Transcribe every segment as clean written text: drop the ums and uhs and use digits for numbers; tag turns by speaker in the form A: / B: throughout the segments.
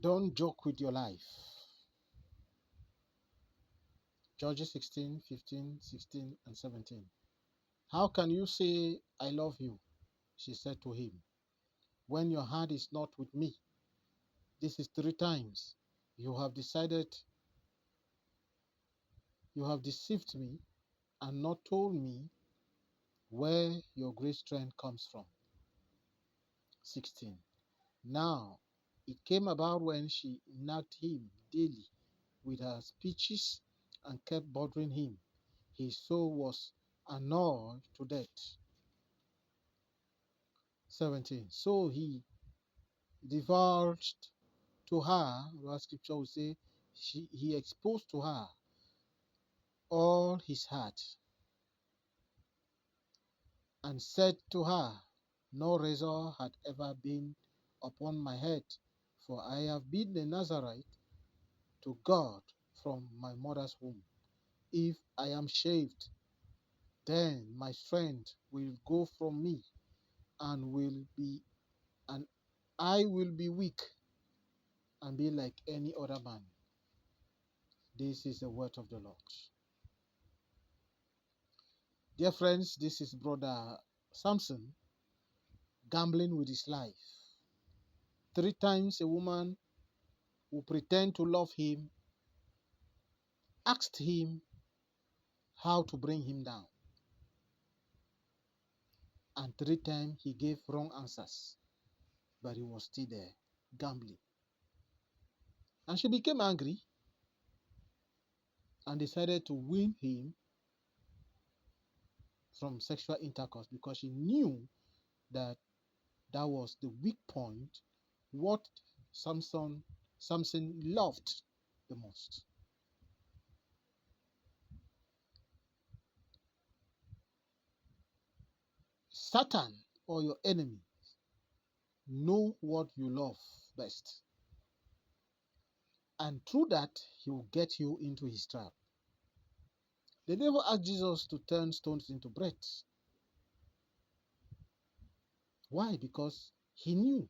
A: Don't joke with your life. Judges 16, 15, 16, and 17. How can you say, I love you? She said to him, when your heart is not with me. This is 3 times. You have deceived me and not told me where your great strength comes from. 16. Now it came about when she nagged him daily with her speeches and kept bothering him. His soul was annoyed to death. 17. So he divulged to her, what scripture will say, he exposed to her all his heart and said to her, no razor had ever been upon my head, for I have been a Nazarite to God from my mother's womb. If I am shaved, then my strength will go from me, and I will be weak and be like any other man. This is the word of the Lord. Dear friends, this is brother Samson gambling with his life. 3 times a woman who pretend to love him asked him how to bring him down. And 3 times he gave wrong answers. But he was still there, gambling. And she became angry and decided to win him from sexual intercourse because she knew that that was the weak point, what Samson loved the most. Satan, or your enemy, know what you love best. And through that, he will get you into his trap. They never asked Jesus to turn stones into bread. Why? Because he knew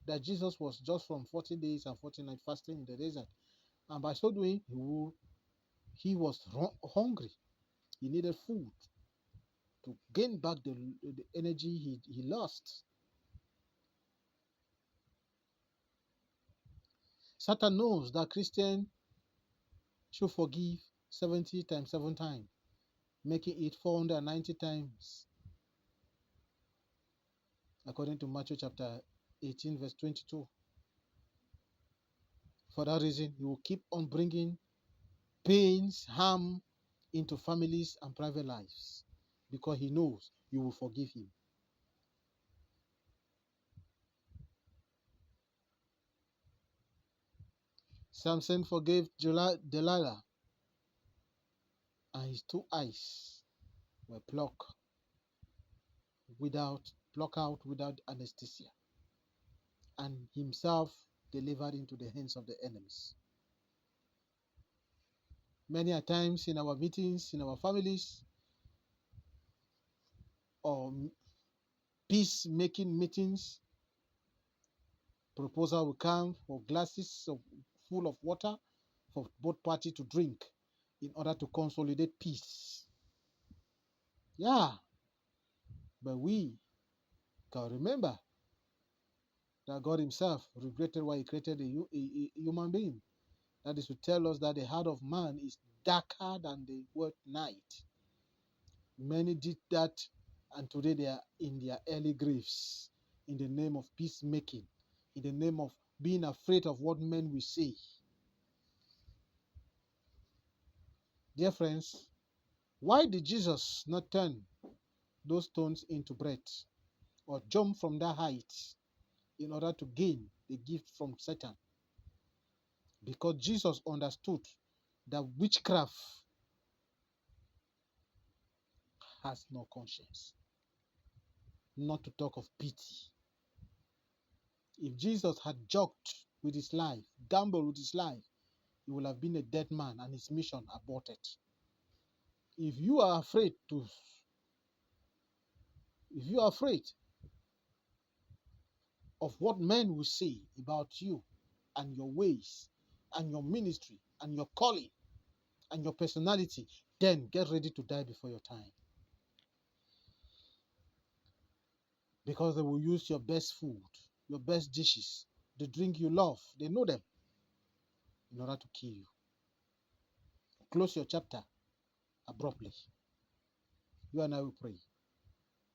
A: that Jesus was just from 40 days and 40 nights fasting in the desert. And by so doing, he was hungry. He needed food to gain back the energy he lost. Satan knows that Christian should forgive 70 times 7 times, making it 490 times, according to Matthew chapter 18, verse 22. For that reason, he will keep on bringing pains, harm into families and private lives, because he knows you will forgive him. Samson forgave Delilah, and his 2 eyes were plucked out without anesthesia, and himself delivered into the hands of the enemies. Many a times in our meetings, in our families, or peacemaking meetings, proposal will come for glasses full of water for both parties to drink in order to consolidate peace. Yeah, but we can remember that God himself regretted why he created a human being. That is to tell us that the heart of man is darker than the word night. Many did that, and today they are in their early graves in the name of peacemaking, in the name of being afraid of what men will say. Dear friends, why did Jesus not turn those stones into bread or jump from that height in order to gain the gift from Satan? Because Jesus understood that witchcraft has no conscience, not to talk of pity. If Jesus had joked with his life, gambled with his life, he would have been a dead man and his mission aborted. If you are afraid of what men will say about you, and your ways and your ministry and your calling and your personality, then get ready to die before your time. Because they will use your best food, your best dishes, the drink you love, they know them, in order to kill you. Close your chapter abruptly. You and I will pray.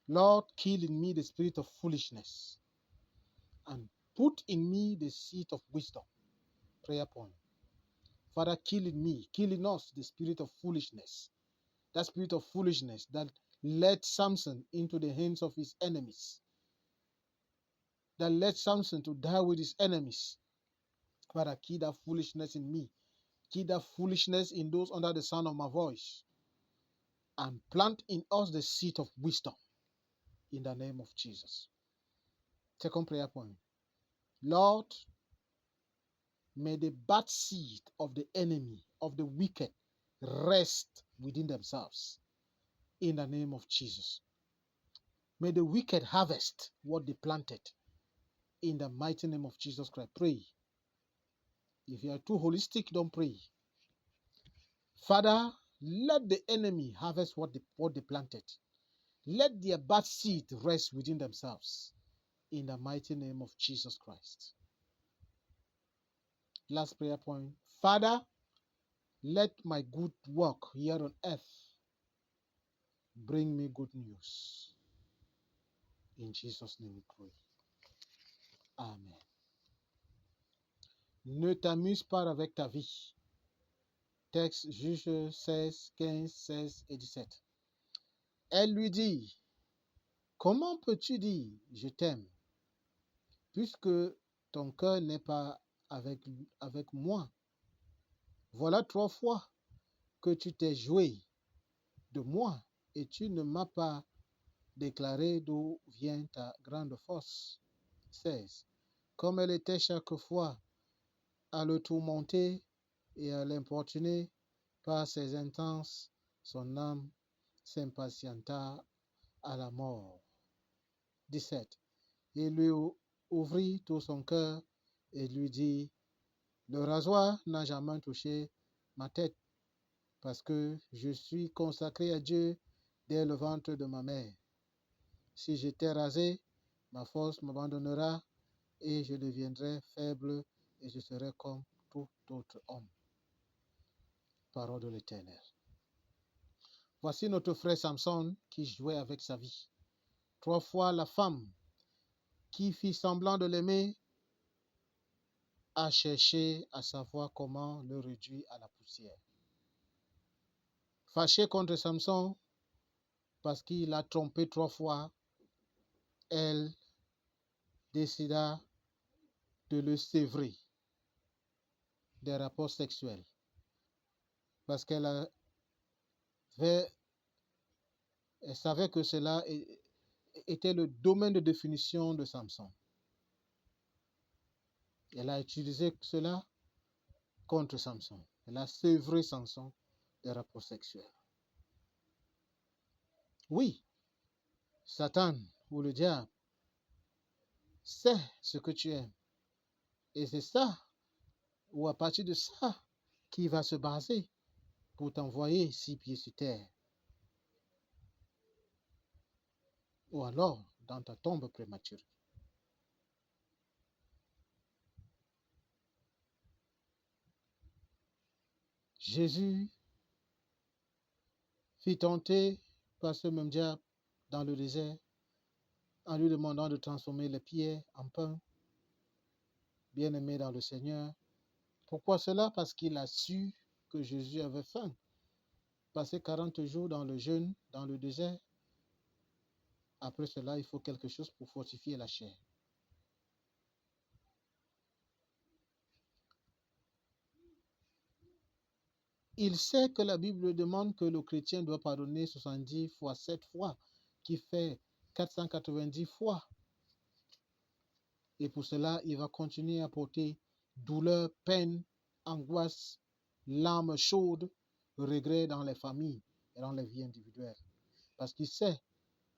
A: Lord, kill in me the spirit of foolishness and put in me the seed of wisdom. Prayer point. Father, kill in me, kill in us the spirit of foolishness. That spirit of foolishness that led Samson into the hands of his enemies. That led Samson to die with his enemies. Father, kill that foolishness in me. Kill that foolishness in those under the sound of my voice. And plant in us the seed of wisdom. In the name of Jesus. Second prayer point. Lord, may the bad seed of the enemy, of the wicked, rest within themselves. In the name of Jesus. May the wicked harvest what they planted. In the mighty name of Jesus Christ. Pray. If you are too holistic, don't pray. Father, let the enemy harvest what they planted. Let their bad seed rest within themselves. In the mighty name of Jesus Christ. Last prayer point. Father, let my good work here on earth bring me good news. In Jesus' name we pray. Amen. Ne t'amuse pas avec ta vie. Texte Juge 16, 15, 16 et 17. Elle lui dit, comment peux-tu dire je t'aime, puisque ton cœur n'est pas avec moi? Voilà 3 fois que tu t'es joué de moi et tu ne m'as pas déclaré d'où vient ta grande force. 16. Comme elle était chaque fois à le tourmenter et à l'importuner par ses intenses, son âme s'impatienta à la mort. 17. Il lui ouvrit tout son cœur et lui dit, le rasoir n'a jamais touché ma tête, parce que je suis consacré à Dieu dès le ventre de ma mère. Si j'étais rasé, ma force m'abandonnera et je deviendrai faible et je serai comme tout autre homme. Parole de l'Éternel. Voici notre frère Samson qui jouait avec sa vie. 3 fois la femme qui fit semblant de l'aimer a cherché à savoir comment le réduire à la poussière. Fâché contre Samson parce qu'il a trompé 3 fois, elle décida de le sévrer des rapports sexuels parce qu'elle savait que cela était le domaine de définition de Samson. Elle a utilisé cela contre Samson. Elle a sévré Samson des rapports sexuels. Oui, Satan ou le diable sait ce que tu aimes. Et c'est ça, ou à partir de ça, qu'il va se baser pour t'envoyer 6 pieds sur terre. Ou alors dans ta tombe prématurée. Jésus fit tenter par ce même diable dans le désert en lui demandant de transformer les pierres en pain. Bien-aimé dans le Seigneur. Pourquoi cela? Parce qu'il a su que Jésus avait faim. Passer 40 jours dans le jeûne, dans le désert. Après cela, il faut quelque chose pour fortifier la chair. Il sait que la Bible demande que le chrétien doit pardonner 70 fois 7 fois, qui fait 490 fois. Et pour cela, il va continuer à porter douleur, peine, angoisse, larmes chaudes, regret dans les familles et dans les vies individuelles. Parce qu'il sait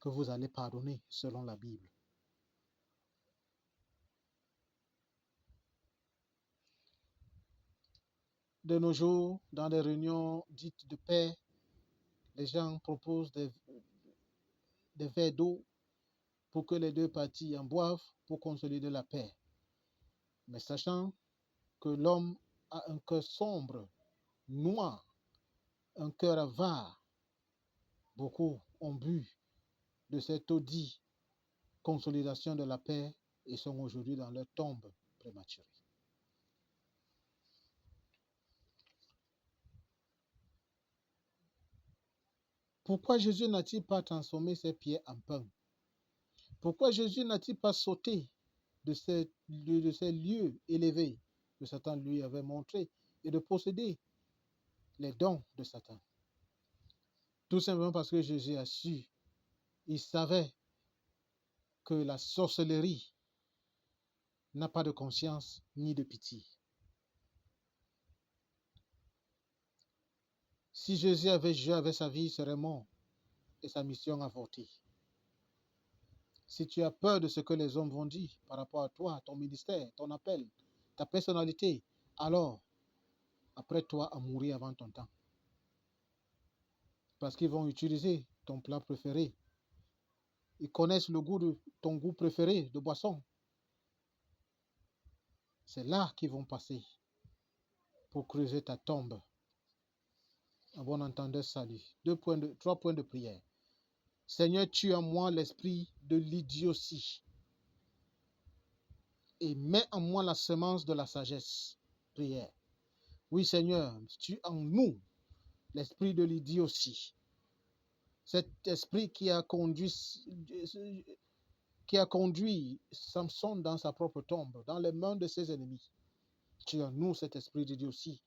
A: que vous allez pardonner selon la Bible. De nos jours, dans des réunions dites de paix, les gens proposent des verres d'eau pour que les deux parties en boivent pour consolider la paix. Mais sachant que l'homme a un cœur sombre, noir, un cœur avare, beaucoup ont bu de cette eau-dit consolidation de la paix et sont aujourd'hui dans leur tombe prématurée. Pourquoi Jésus n'a-t-il pas transformé ces pierres en pain? Pourquoi Jésus n'a-t-il pas sauté de ces lieux élevés que Satan lui avait montrés et de posséder les dons de Satan? Tout simplement parce que Jésus a su, il savait que la sorcellerie n'a pas de conscience ni de pitié. Si Jésus avait joué avec sa vie, il serait mort et sa mission avortée. Si tu as peur de ce que les hommes vont dire par rapport à toi, ton ministère, ton appel, ta personnalité, alors, après toi, à mourir avant ton temps. Parce qu'ils vont utiliser ton plat préféré. Ils connaissent le goût de ton goût préféré de boisson. C'est là qu'ils vont passer pour creuser ta tombe. Un bon entendeur, salut. 3 points de prière. Seigneur, tue en moi l'esprit de l'idiotie et mets en moi la semence de la sagesse. Prière. Oui, Seigneur, tue en nous l'esprit de l'idiotie. Cet esprit qui a conduit Samson dans sa propre tombe, dans les mains de ses ennemis. Tue en nous cet esprit d'idiotie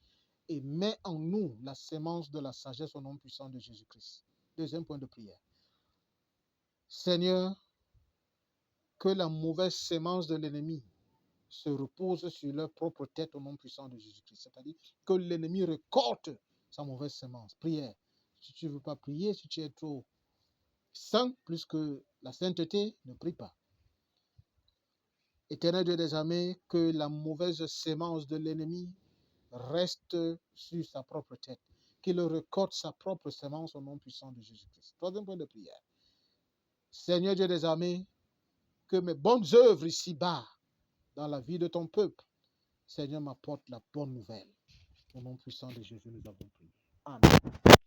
A: et mets en nous la semence de la sagesse au nom puissant de Jésus-Christ. Deuxième point de prière. Seigneur, que la mauvaise sémence de l'ennemi se repose sur leur propre tête au nom puissant de Jésus-Christ. C'est-à-dire que l'ennemi récolte sa mauvaise sémence. Prière. Si tu ne veux pas prier, si tu es trop saint plus que la sainteté, ne prie pas. Éternel Dieu des armées, que la mauvaise sémence de l'ennemi reste sur sa propre tête, qu'il récolte sa propre sémence au nom puissant de Jésus-Christ. Troisième point de prière. Seigneur Dieu des armées, que mes bonnes œuvres ici-bas, dans la vie de ton peuple, Seigneur, m'apporte la bonne nouvelle. Au nom puissant de Jésus, nous avons prié. Amen.